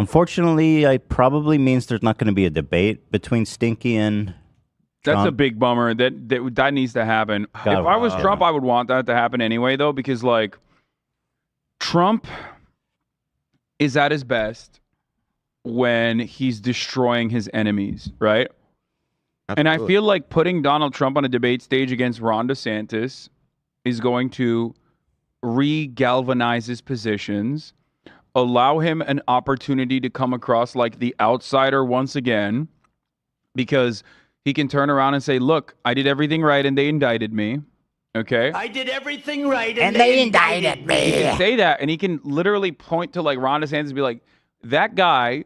Unfortunately, it probably means there's not going to be a debate between Stinky and Trump. That's a big bummer. That neneeds to happen. If I was Trump, I would want that to happen anyway, though, because like Trump is at his best when he's destroying his enemies, right? Absolutely. And I feel like putting Donald Trump on a debate stage against Ron DeSantis is going to re-galvanize his positions, allow him an opportunity to come across like the outsider once again, because he can turn around and say, look, I did everything right and they indicted me. Okay? I did everything right and they indicted me. He can say that, and he can literally point to like Ron DeSantis and be like, that guy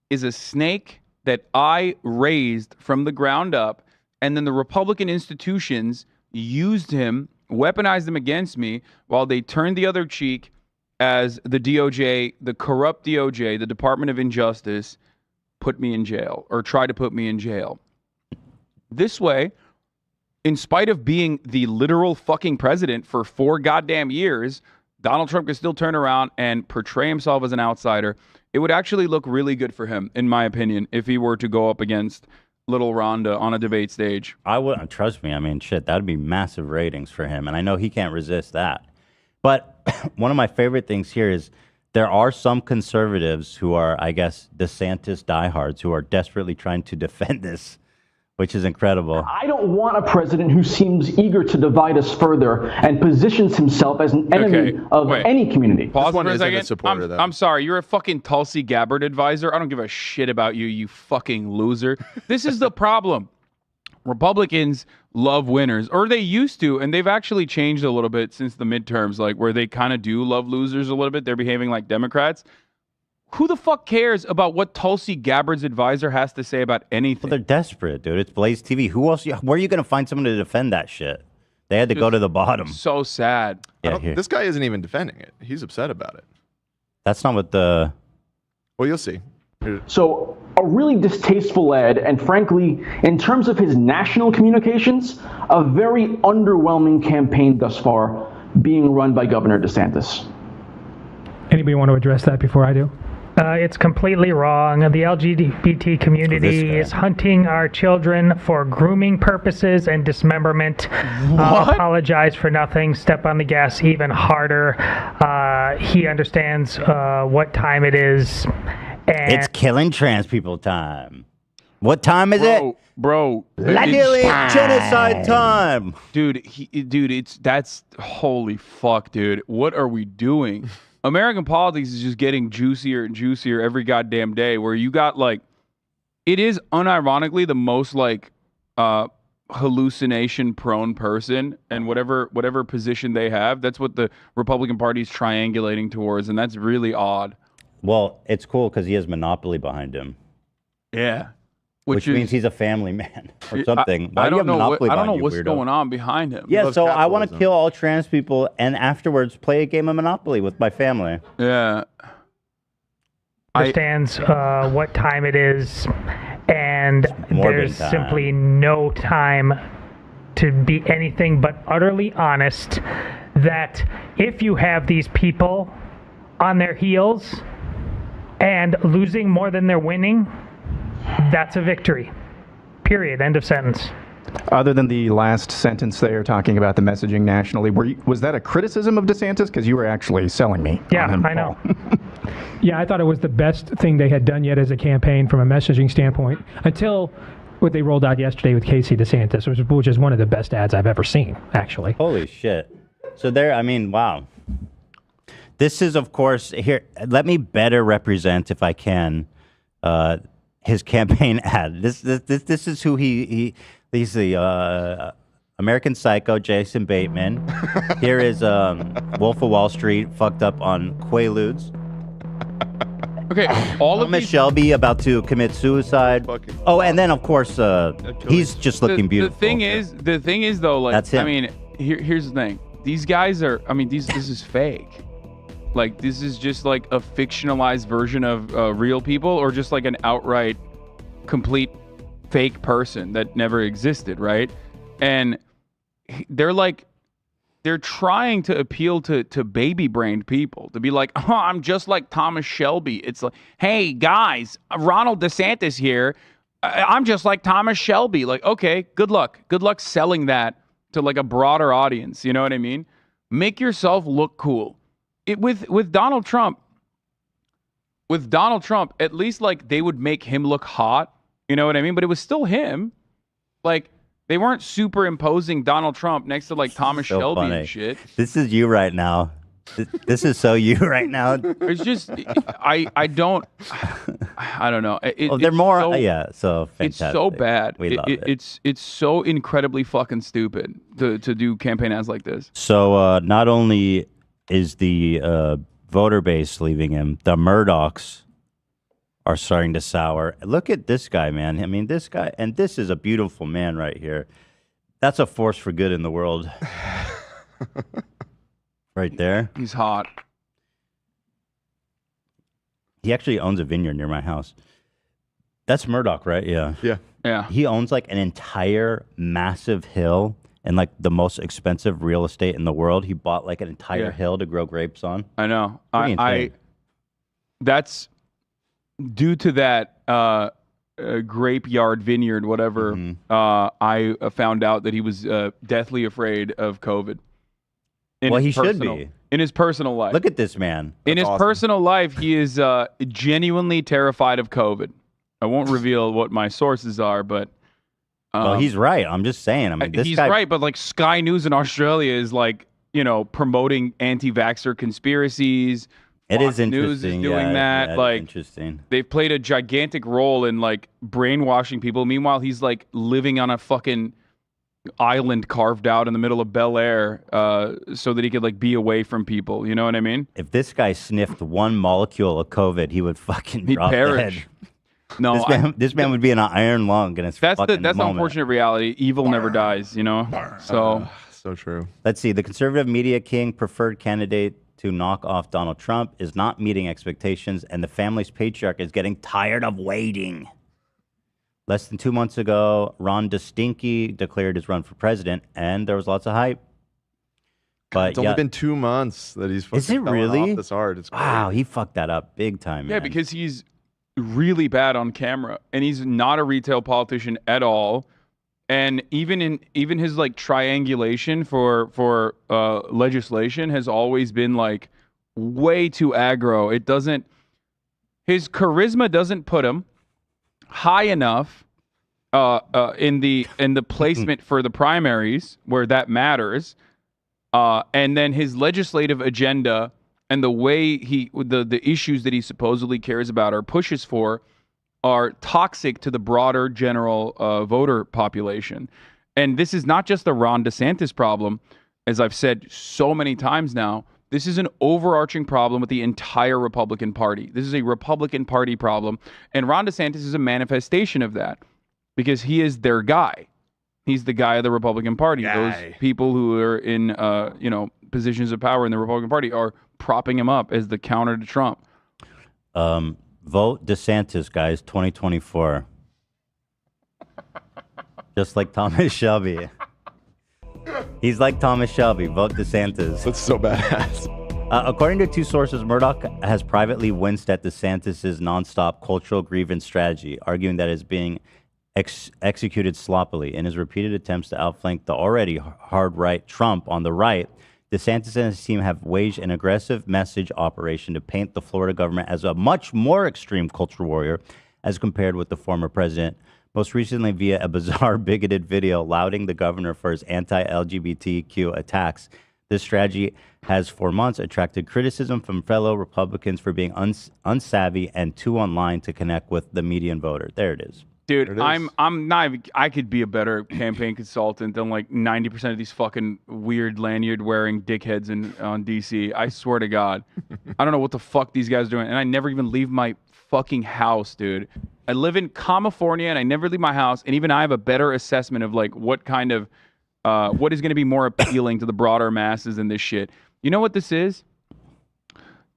is a snake that I raised from the ground up, and then the Republican institutions used him, weaponized him against me, while they turned the other cheek as the DOJ, the corrupt DOJ, the Department of Injustice, put me in jail or tried to put me in jail. This way, in spite of being the literal fucking president for 4 goddamn years, Donald Trump can still turn around and portray himself as an outsider. It would actually look really good for him, in my opinion, if he were to go up against little Rhonda on a debate stage. I would, trust me. I mean, shit, that'd be massive ratings for him, and I know he can't resist that. But one of my favorite things here is there are some conservatives who are, I guess, DeSantis diehards who are desperately trying to defend this, which is incredible. I don't want a president who seems eager to divide us further and positions himself as an enemy of any community. Pause for a second. I'm sorry, you're a fucking Tulsi Gabbard advisor. I don't give a shit about you, you fucking loser. This is the problem. Republicans love winners, or they used to, and they've actually changed a little bit since the midterms, like where they kind of do love losers a little bit. They're behaving like Democrats. Who the fuck cares about what Tulsi Gabbard's advisor has to say about anything? Well, they're desperate, dude. It's Blaze TV. Who else? Where are you going to find someone to defend that shit? They had to go to the bottom. So sad. Yeah, this guy isn't even defending it. He's upset about it. That's not what the... Well, you'll see. So, a really distasteful ad, and frankly, in terms of his national communications, a very underwhelming campaign thus far being run by Governor DeSantis. Anybody want to address that before I do? It's completely wrong. The LGBT community is hunting our children for grooming purposes and dismemberment. Apologize for nothing. Step on the gas even harder. He understands what time it is. And it's killing trans people time. What time is it? Bro, literally genocide time. Dude, that's holy fuck, dude. What are we doing? American politics is just getting juicier and juicier every goddamn day, where you got like, it is unironically the most like hallucination prone person, and whatever position they have, that's what the Republican Party is triangulating towards, and that's really odd. Well, it's cool because he has monopoly behind him. Yeah. Which means he's a family man or something. I don't know what's going on behind him. Yeah, so I want to kill all trans people and afterwards play a game of Monopoly with my family. Yeah. Understands what time it is, and there's simply no time to be anything but utterly honest that if you have these people on their heels and losing more than they're winning, that's a victory. Period. End of sentence. Other than the last sentence there talking about the messaging nationally, was that a criticism of DeSantis? Because you were actually selling me. Yeah, on him, I know. Yeah, I thought it was the best thing they had done yet as a campaign from a messaging standpoint, until what they rolled out yesterday with Casey DeSantis, which is one of the best ads I've ever seen, actually. Holy shit. So there, I mean, wow. This is, of course, here, let me better represent, if I can, his campaign ad. This is who he's the American Psycho, Jason Bateman. Here is Wolf of Wall Street, fucked up on Quaaludes. Okay, all of Thomas Shelby about to commit suicide. Oh, and then of course he's just looking beautiful. The thing is though, like, that's him. I mean, here's the thing. These guys are. I mean, this is fake. Like, this is just like a fictionalized version of real people, or just like an outright, complete fake person that never existed, right? And they're like they're trying to appeal to baby-brained people, to be like, oh, I'm just like Thomas Shelby. It's like, hey, guys, Ronald DeSantis here. I'm just like Thomas Shelby. Like, okay, good luck. Good luck selling that to like a broader audience. You know what I mean? Make yourself look cool. With Donald Trump, at least like they would make him look hot. You know what I mean? But it was still him. Like, they weren't superimposing Donald Trump next to like Thomas Shelby funny. and shit. This is you right now. This is so you right now. It's just I don't know. They're more so fantastic. It's so bad. We love it. It's so incredibly fucking stupid to do campaign ads like this. So not only is the voter base leaving him, the Murdochs are starting to sour. Look at this guy, man. I mean, this guy, and this is a beautiful man right here. That's a force for good in the world. Right there. He's hot. He actually owns a vineyard near my house. That's Murdoch, right? Yeah. Yeah. Yeah. He owns like an entire massive hill and like the most expensive real estate in the world. He bought like an entire hill to grow grapes on. I know. Pretty I insane. that's due to that grape yard vineyard, whatever. I found out that he was deathly afraid of COVID. Well, he should be. In his personal life. Look at this man. In his personal life, he is genuinely terrified of COVID. I won't reveal what my sources are, but well, he's right. I'm just saying. I mean, this he's guy, right. But like Sky News in Australia is like, you know, promoting anti-vaxxer conspiracies. It Fox is interesting. News is doing that. Yeah, like, interesting. They've played a gigantic role in like brainwashing people. Meanwhile, he's like living on a fucking island carved out in the middle of Bel Air, so that he could like be away from people. You know what I mean? If this guy sniffed one molecule of COVID, he would fucking He'd drop perish. dead. No, this man would be in an iron lung in his that's the fucking moment. unfortunate reality. Evil never dies. You know. So So true. Let's see. The conservative media king preferred candidate to knock off Donald Trump is not meeting expectations, and the family's patriarch is getting tired of waiting. Less than 2 months ago, Ron DeStinky declared his run for president, and there was lots of hype. But It's only been 2 months that he's Is it fucking fallen really? off this hard. It's wow, crazy. he fucked that up big time, man. yeah, because he's really bad on camera, and he's not a retail politician at all. And even his like triangulation for legislation has always been like way too aggro. It doesn't. His charisma doesn't put him high enough in the placement for the primaries where that matters, and then his legislative agenda and the way the issues that he supposedly cares about or pushes for are toxic to the broader general voter population. And this is not just the Ron DeSantis problem, as I've said so many times now. This is an overarching problem with the entire Republican Party. This is a Republican Party problem. And Ron DeSantis is a manifestation of that because he is their guy. He's the guy of the Republican Party. Those people who are in positions of power in the Republican Party are propping him up as the counter to Trump. Vote DeSantis, guys, 2024. Just like Thomas Shelby. He's like Thomas Shelby. Vote DeSantis. That's so badass. According to two sources, Murdoch has privately winced at DeSantis' nonstop cultural grievance strategy, arguing that it is being executed sloppily. In his repeated attempts to outflank the already hard-right Trump on the right, DeSantis and his team have waged an aggressive message operation to paint the Florida government as a much more extreme culture warrior as compared with the former president, most recently via a bizarre bigoted video lauding the governor for his anti-LGBTQ attacks. This strategy has for months attracted criticism from fellow Republicans for being unsavvy and too online to connect with the median voter. There it is. Dude, I'm not even, I could be a better campaign consultant than like 90% of these fucking weird lanyard wearing dickheads on DC. I swear to God. I don't know what the fuck these guys are doing. And I never even leave my fucking house, dude. I live in California and I never leave my house. And even I have a better assessment of like what kind of, what is going to be more appealing to the broader masses than this shit. You know what this is?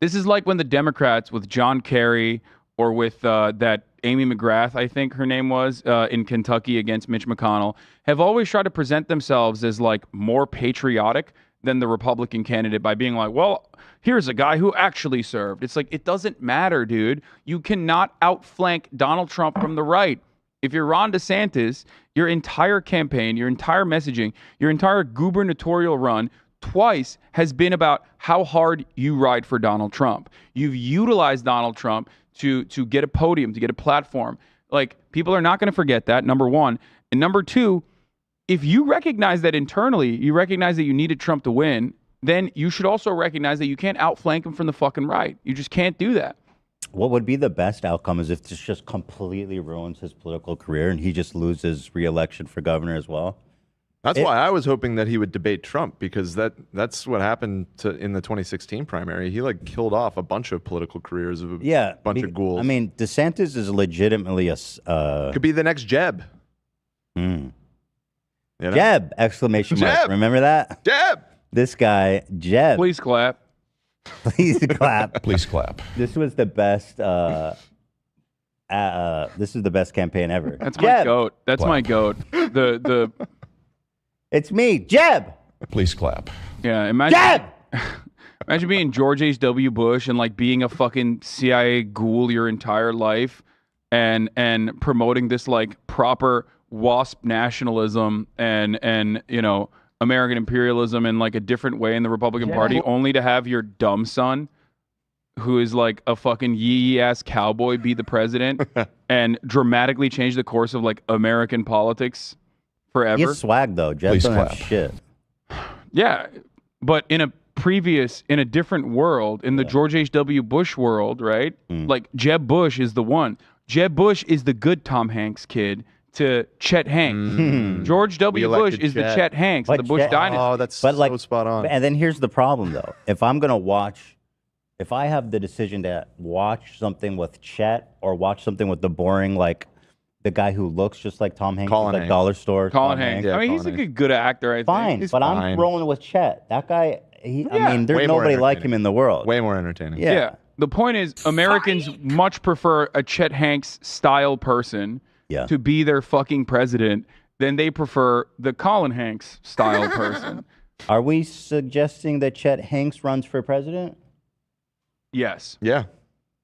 This is like when the Democrats with John Kerry or with that Amy McGrath, I think her name was, in Kentucky against Mitch McConnell, have always tried to present themselves as like more patriotic than the Republican candidate by being like, well, here's a guy who actually served. It's like, it doesn't matter, dude. You cannot outflank Donald Trump from the right. If you're Ron DeSantis, your entire campaign, your entire messaging, your entire gubernatorial run twice has been about how hard you ride for Donald Trump. You've utilized Donald Trump to get a podium, to get a platform. Like, people are not going to forget that, number one. And number two, if you recognize that internally, you recognize that you needed Trump to win, then you should also recognize that you can't outflank him from the fucking right. You just can't do that. What would be the best outcome is if this just completely ruins his political career and he just loses re-election for governor as well. That's why I was hoping that he would debate Trump, because that's what happened in the 2016 primary. He like killed off a bunch of political careers of a bunch of ghouls. I mean, DeSantis is legitimately could be the next Jeb. You know? Jeb! Exclamation mark. Jeb! Remember that? Jeb! This guy, Jeb. Please clap. Please clap. Please clap. This was the best. This is the best campaign ever. That's Jeb. my goat. That's Clap. my goat. The It's me, Jeb. Please clap. yeah. Imagine. Jeb. Imagine being George H.W. Bush and like being a fucking CIA ghoul your entire life, and promoting this like proper WASP nationalism and you know, American imperialism in like a different way in the Republican Party, only to have your dumb son, who is like a fucking yee ass cowboy, be the president and dramatically change the course of like American politics forever. He has swag though. Jeb Please don't clap. have shit. Yeah, but in a different world, in the George H.W. Bush world, right? Like, Jeb Bush is the one. Jeb Bush is the good Tom Hanks kid to Chet Hanks. George W. Bush elected is the Chet. Chet Hanks, But the Bush Chet- dynasty. Oh, that's But like, so spot on. And then here's the problem though. If I'm gonna watch, if I have the decision to watch something with Chet or watch something with the boring, like the guy who looks just like Tom Hanks, Colin like Hanks. Dollar Store. Colin Tom Hanks. Yeah, I mean, he's Colin a good actor, I think. Fine, He's but fine. I'm rolling with Chet. That guy. I mean, there's Way more nobody like entertaining. him in the world. Way more entertaining. Yeah. The point is, Americans much prefer a Chet Hanks style person Yeah. to be their fucking president than they prefer the Colin Hanks style person. Are we suggesting that Chet Hanks runs for president? Yes. Yeah.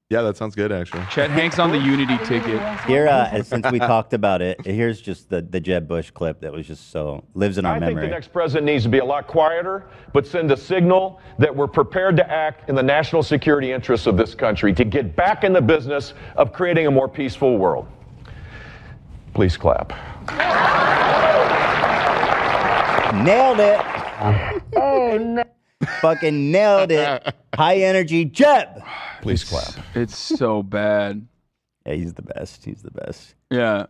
Yeah, that sounds good, actually. Chet Hanks on the Unity ticket. Here, since we talked about it, here's just the Jeb Bush clip that was just so lives in our I think memory. the next president needs to be a lot quieter, but send a signal that we're prepared to act in the national security interests of this country to get back in the business of creating a more peaceful world. Please clap. Nailed it. Oh no! Fucking nailed it. High energy Jeb. Please clap. It's so bad. Yeah, he's the best. He's the best. Yeah.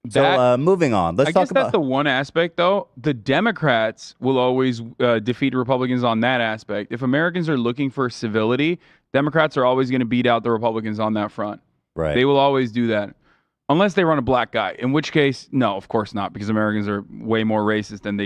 So moving on. Let's I talk guess that's about the one aspect, though. The Democrats will always defeat Republicans on that aspect. If Americans are looking for civility, Democrats are always going to beat out the Republicans on that front. right. They will always do that. Unless they run a black guy, in which case, no, of course not, because Americans are way more racist than they